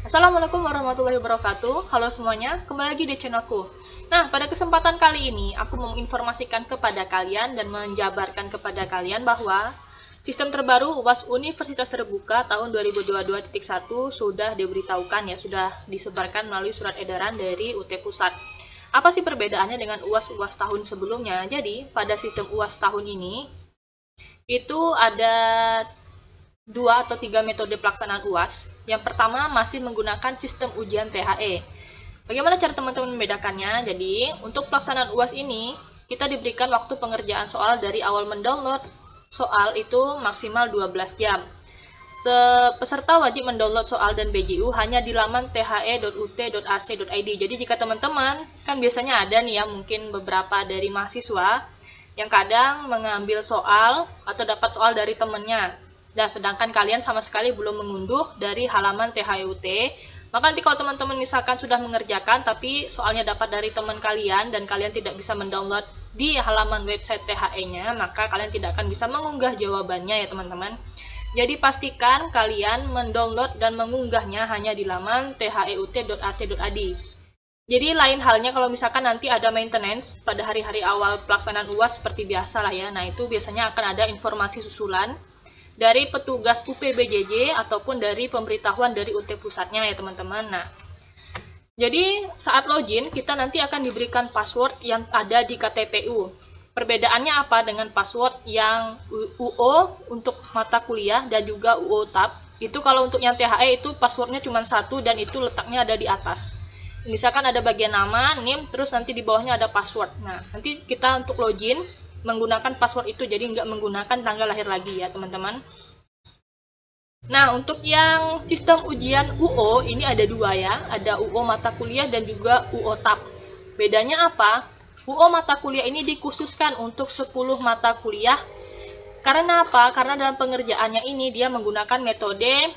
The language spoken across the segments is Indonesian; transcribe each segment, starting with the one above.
Assalamualaikum warahmatullahi wabarakatuh. Halo semuanya, kembali lagi di channelku. Nah, pada kesempatan kali ini aku mau menginformasikan kepada kalian dan menjabarkan kepada kalian bahwa sistem terbaru UAS Universitas Terbuka tahun 2022.1 sudah diberitahukan ya, sudah disebarkan melalui surat edaran dari UT Pusat. Apa sih perbedaannya dengan UAS-UAS tahun sebelumnya? Jadi, pada sistem UAS tahun ini itu ada 2 atau 3 metode pelaksanaan UAS. Yang pertama masih menggunakan sistem ujian THE. Bagaimana cara teman-teman membedakannya? Jadi, untuk pelaksanaan UAS ini, kita diberikan waktu pengerjaan soal dari awal mendownload soal itu maksimal 12 jam. Peserta wajib mendownload soal dan BJU hanya di laman the.ut.ac.id. Jadi, jika teman-teman, kan biasanya ada nih ya, mungkin beberapa dari mahasiswa yang kadang mengambil soal atau dapat soal dari temannya. Dan sedangkan kalian sama sekali belum mengunduh dari halaman THEUT, maka nanti kalau teman-teman misalkan sudah mengerjakan tapi soalnya dapat dari teman kalian dan kalian tidak bisa mendownload di halaman website THE-nya, maka kalian tidak akan bisa mengunggah jawabannya ya teman-teman. Jadi pastikan kalian mendownload dan mengunggahnya hanya di laman theut.ac.id. Jadi lain halnya kalau misalkan nanti ada maintenance pada hari-hari awal pelaksanaan UAS seperti biasa lah ya. Nah itu biasanya akan ada informasi susulan dari petugas UPBJJ ataupun dari pemberitahuan dari UT pusatnya ya teman-teman. Nah, jadi saat login kita nanti akan diberikan password yang ada di KTPU. Perbedaannya apa dengan password yang UO untuk mata kuliah dan juga UO tab? Itu kalau untuk yang THE itu passwordnya cuma satu dan itu letaknya ada di atas. Misalkan ada bagian nama, name, terus nanti di bawahnya ada password. Nah, nanti kita untuk login menggunakan password itu, jadi nggak menggunakan tanggal lahir lagi ya teman-teman. Nah untuk yang sistem ujian UO ini ada dua ya, ada UO mata kuliah dan juga UO tab. Bedanya apa? UO mata kuliah ini dikhususkan untuk 10 mata kuliah. Karena apa? Karena dalam pengerjaannya ini dia menggunakan metode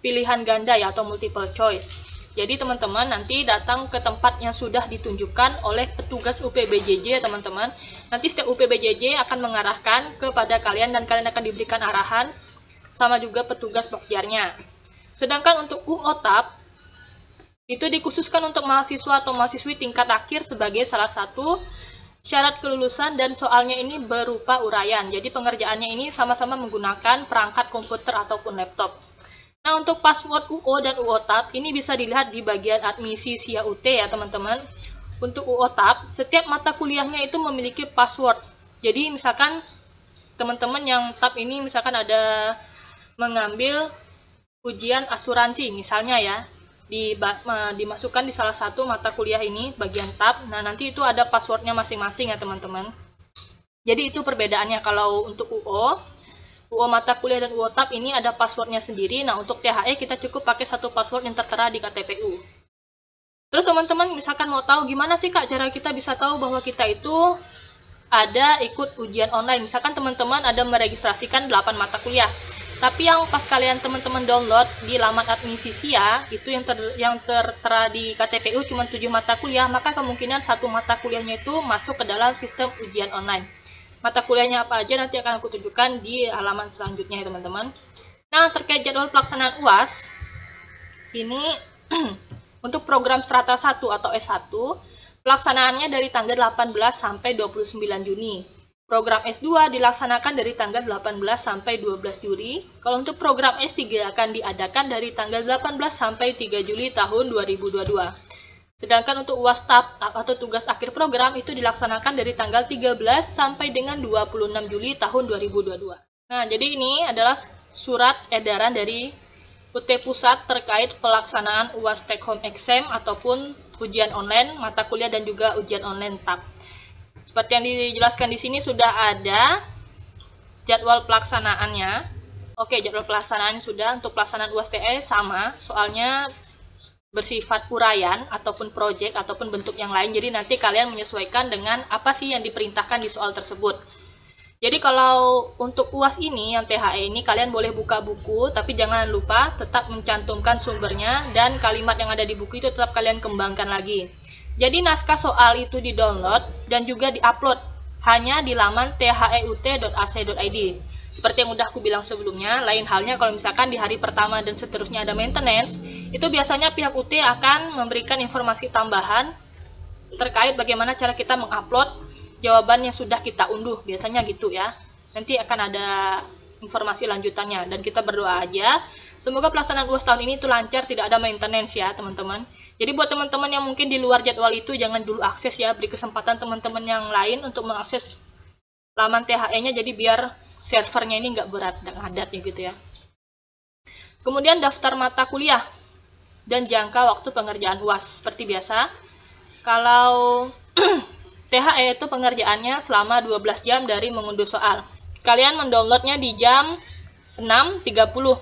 pilihan ganda ya atau multiple choice. Jadi teman-teman nanti datang ke tempat yang sudah ditunjukkan oleh petugas UPBJJ ya teman-teman. Nanti setiap UPBJJ akan mengarahkan kepada kalian dan kalian akan diberikan arahan sama juga petugas pokjarnya. Sedangkan untuk UOTAP itu dikhususkan untuk mahasiswa atau mahasiswi tingkat akhir sebagai salah satu syarat kelulusan dan soalnya ini berupa uraian. Jadi pengerjaannya ini sama-sama menggunakan perangkat komputer ataupun laptop. Nah, untuk password UO dan UOTAP ini bisa dilihat di bagian admisi SIA UT ya, teman-teman. Untuk UOTAP, setiap mata kuliahnya itu memiliki password. Jadi, misalkan teman-teman yang tab ini misalkan ada mengambil ujian asuransi misalnya ya, dimasukkan di salah satu mata kuliah ini bagian tab. Nah, nanti itu ada passwordnya masing-masing ya, teman-teman. Jadi, itu perbedaannya kalau untuk UO mata kuliah dan UO tab ini ada passwordnya sendiri. Nah, untuk THE kita cukup pakai satu password yang tertera di KTPU. Terus teman-teman misalkan mau tahu gimana sih Kak cara kita bisa tahu bahwa kita itu ada ikut ujian online. Misalkan teman-teman ada meregistrasikan 8 mata kuliah. Tapi yang pas kalian teman-teman download di laman admisi SIA, itu yang tertera di KTPU cuma 7 mata kuliah, maka kemungkinan satu mata kuliahnya itu masuk ke dalam sistem ujian online. Mata kuliahnya apa aja nanti akan aku tunjukkan di halaman selanjutnya ya teman-teman. Nah terkait jadwal pelaksanaan UAS ini untuk program strata 1 atau S1 pelaksanaannya dari tanggal 18 sampai 29 Juni. Program S2 dilaksanakan dari tanggal 18 sampai 12 Juli. Kalau untuk program S3 akan diadakan dari tanggal 18 sampai 3 Juli tahun 2022. Sedangkan untuk UAS TAP atau tugas akhir program itu dilaksanakan dari tanggal 13 sampai dengan 26 Juli tahun 2022. Nah, jadi ini adalah surat edaran dari UT Pusat terkait pelaksanaan UAS Take Home Exam ataupun ujian online mata kuliah dan juga ujian online TAP. Seperti yang dijelaskan di sini sudah ada jadwal pelaksanaannya. Oke, jadwal pelaksanaannya sudah. Untuk pelaksanaan UAS TE sama, soalnya bersifat uraian ataupun project ataupun bentuk yang lain. Jadi nanti kalian menyesuaikan dengan apa sih yang diperintahkan di soal tersebut. Jadi kalau untuk UAS ini yang THE ini kalian boleh buka buku, tapi jangan lupa tetap mencantumkan sumbernya dan kalimat yang ada di buku itu tetap kalian kembangkan lagi. Jadi naskah soal itu di-download dan juga di-upload hanya di laman theut.ac.id. Seperti yang udah aku bilang sebelumnya, lain halnya kalau misalkan di hari pertama dan seterusnya ada maintenance, itu biasanya pihak UT akan memberikan informasi tambahan terkait bagaimana cara kita mengupload jawaban yang sudah kita unduh, biasanya gitu ya. Nanti akan ada informasi lanjutannya, dan kita berdoa aja semoga pelaksanaan UAS tahun ini itu lancar, tidak ada maintenance ya teman-teman. Jadi buat teman-teman yang mungkin di luar jadwal itu, jangan dulu akses ya, beri kesempatan teman-teman yang lain untuk mengakses laman THE-nya, jadi biar servernya ini nggak berat dan ngadat ya gitu ya. Kemudian daftar mata kuliah dan jangka waktu pengerjaan UAS. Seperti biasa, kalau THE itu pengerjaannya selama 12 jam dari mengunduh soal. Kalian mendownloadnya di jam 6.30,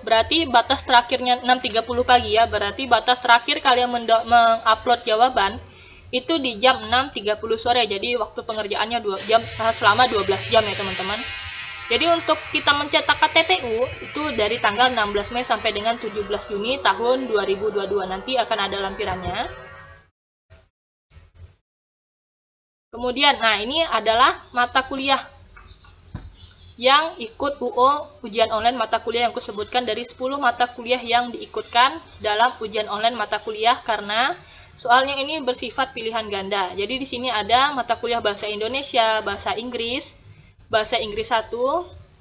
berarti batas terakhirnya 6.30 pagi ya, berarti batas terakhir kalian mengupload jawaban itu di jam 6.30 sore, jadi waktu pengerjaannya selama 12 jam ya teman-teman. Jadi untuk kita mencetak KTPU itu dari tanggal 16 Mei sampai dengan 17 Juni tahun 2022, nanti akan ada lampirannya. Kemudian, nah ini adalah mata kuliah yang ikut UO ujian online mata kuliah yang kusebutkan dari 10 mata kuliah yang diikutkan dalam ujian online mata kuliah, karena soalnya ini bersifat pilihan ganda. Jadi di sini ada mata kuliah bahasa Indonesia, bahasa Inggris 1,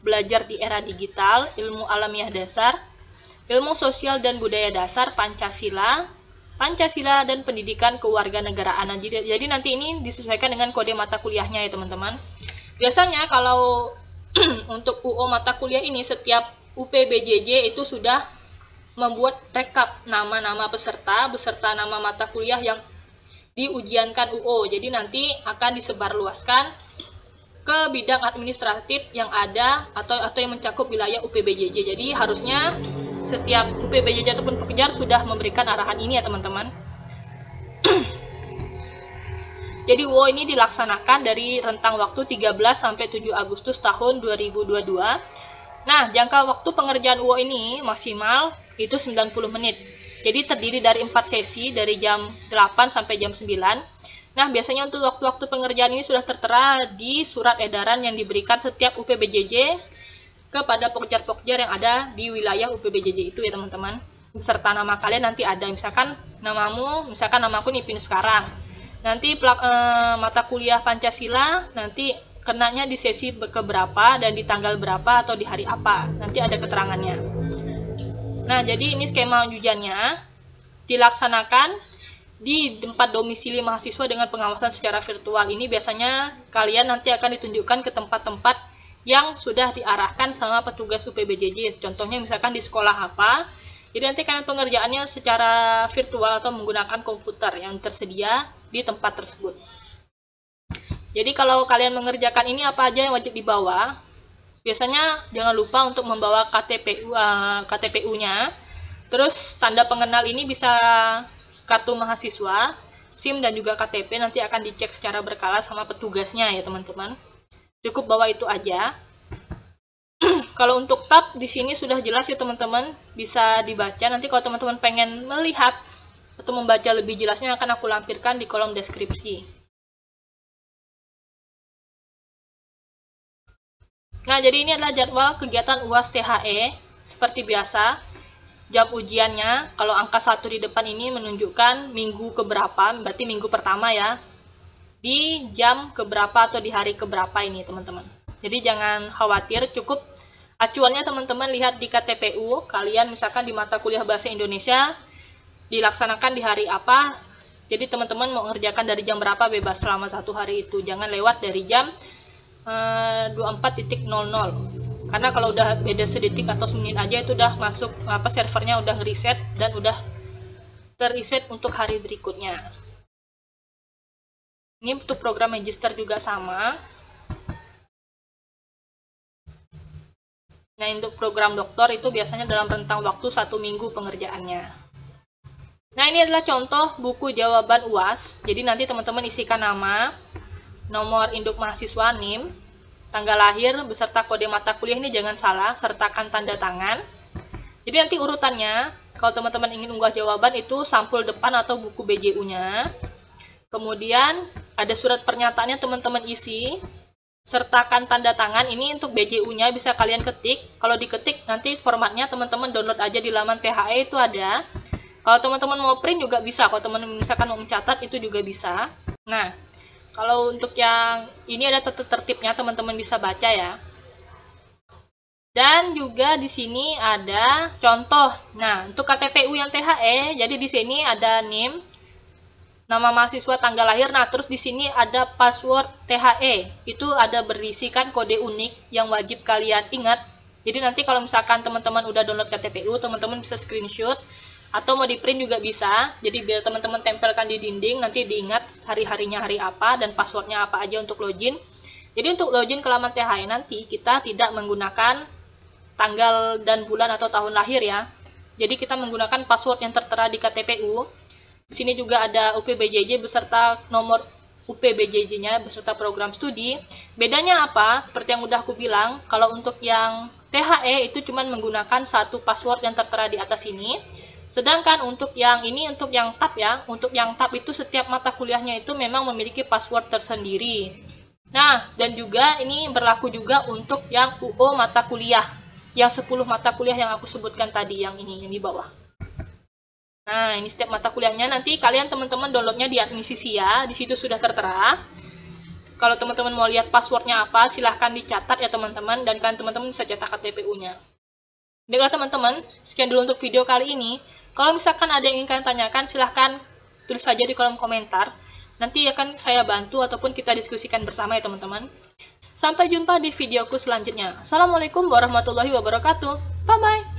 belajar di era digital, ilmu alamiah dasar, ilmu sosial dan budaya dasar, Pancasila dan pendidikan kewarganegaraan. Jadi nanti ini disesuaikan dengan kode mata kuliahnya ya teman-teman. Biasanya kalau untuk UO mata kuliah ini, setiap UPBJJ itu sudah membuat rekap nama-nama peserta beserta nama mata kuliah yang diujiankan UO. Jadi nanti akan disebarluaskan ke bidang administratif yang ada atau yang mencakup wilayah UPBJJ. Jadi harusnya setiap UPBJJ ataupun Pokjar sudah memberikan arahan ini ya teman-teman. Jadi UO ini dilaksanakan dari rentang waktu 13 sampai 7 Agustus tahun 2022. Nah, jangka waktu pengerjaan UO ini maksimal itu 90 menit. Jadi terdiri dari 4 sesi dari jam 8 sampai jam 9. Nah, biasanya untuk waktu-waktu pengerjaan ini sudah tertera di surat edaran yang diberikan setiap UPBJJ kepada pokjar-pokjar yang ada di wilayah UPBJJ itu ya teman-teman. Beserta nama kalian nanti ada, misalkan namaku Nipin sekarang. Nanti mata kuliah Pancasila nanti kenanya di sesi keberapa dan di tanggal berapa atau di hari apa. Nanti ada keterangannya. Nah, jadi ini skema ujiannya dilaksanakan di tempat domisili mahasiswa dengan pengawasan secara virtual. Ini biasanya kalian nanti akan ditunjukkan ke tempat-tempat yang sudah diarahkan sama petugas UPBJJ. Contohnya misalkan di sekolah apa. Jadi nanti kalian pengerjaannya secara virtual atau menggunakan komputer yang tersedia di tempat tersebut. Jadi kalau kalian mengerjakan ini, apa aja yang wajib dibawa? Biasanya jangan lupa untuk membawa KTPU-nya. Terus tanda pengenal ini bisa kartu mahasiswa, SIM dan juga KTP, nanti akan dicek secara berkala sama petugasnya ya teman-teman. Cukup bawa itu aja. Kalau untuk tab di sini sudah jelas ya teman-teman, bisa dibaca. Nanti kalau teman-teman pengen melihat atau membaca lebih jelasnya akan aku lampirkan di kolom deskripsi. Nah, jadi ini adalah jadwal kegiatan UAS THE seperti biasa. Jam ujiannya, kalau angka 1 di depan ini menunjukkan minggu keberapa, berarti minggu pertama ya. Di jam keberapa atau di hari keberapa ini teman-teman. Jadi jangan khawatir, cukup acuannya teman-teman lihat di KTPU. Kalian misalkan di mata kuliah bahasa Indonesia dilaksanakan di hari apa. Jadi teman-teman mau mengerjakan dari jam berapa bebas selama 1 hari itu. Jangan lewat dari jam 24.00. Karena kalau udah beda sedetik atau semenit aja itu udah masuk servernya udah reset dan udah terreset untuk hari berikutnya. Ini untuk program Magister juga sama. Nah, untuk program doktor itu biasanya dalam rentang waktu 1 minggu pengerjaannya. Nah, ini adalah contoh buku jawaban UAS. Jadi nanti teman-teman isikan nama, nomor induk mahasiswa NIM, tanggal lahir beserta kode mata kuliah, ini jangan salah, sertakan tanda tangan. Jadi nanti urutannya, kalau teman-teman ingin unggah jawaban itu sampul depan atau buku BJU-nya. Kemudian ada surat pernyataannya teman-teman isi. sertakan tanda tangan. Ini untuk BJU-nya bisa kalian ketik. Kalau diketik nanti formatnya teman-teman download aja di laman THE itu ada. Kalau teman-teman mau print juga bisa. Kalau teman-teman misalkan mau mencatat itu juga bisa. Nah, kalau untuk yang ini ada tertibnya, teman-teman bisa baca ya. Dan juga di sini ada contoh. Nah, untuk KTPU yang THE, jadi di sini ada NIM, nama mahasiswa, tanggal lahir. Nah, terus di sini ada password THE. Itu ada berisikan kode unik yang wajib kalian ingat. Jadi nanti kalau misalkan teman-teman udah download KTPU, teman-teman bisa screenshot atau mau di print juga bisa. Jadi biar teman-teman tempelkan di dinding, nanti diingat hari-harinya hari apa dan passwordnya apa aja untuk login. Jadi untuk login ke laman THE nanti kita tidak menggunakan tanggal dan bulan atau tahun lahir ya. Jadi kita menggunakan password yang tertera di KTPU. Di sini juga ada UPBJJ beserta nomor UPBJJ-nya beserta program studi. Bedanya apa? Seperti yang udah aku bilang, kalau untuk yang THE itu cuma menggunakan satu password yang tertera di atas ini. Sedangkan untuk yang ini, untuk yang tab ya, untuk yang tab itu setiap mata kuliahnya itu memang memiliki password tersendiri. Nah, dan juga ini berlaku juga untuk yang UO mata kuliah. Yang 10 mata kuliah yang aku sebutkan tadi, yang ini, yang di bawah. Nah, ini setiap mata kuliahnya. Nanti kalian teman-teman downloadnya di admisisi ya, di situ sudah tertera. Kalau teman-teman mau lihat passwordnya apa, silahkan dicatat ya teman-teman, dan kalian teman-teman bisa cetak KTPU-nya. Baiklah teman-teman, sekian dulu untuk video kali ini. Kalau misalkan ada yang ingin kalian tanyakan, silahkan tulis saja di kolom komentar. Nanti akan saya bantu ataupun kita diskusikan bersama ya teman-teman. Sampai jumpa di videoku selanjutnya. Assalamualaikum warahmatullahi wabarakatuh. Bye-bye.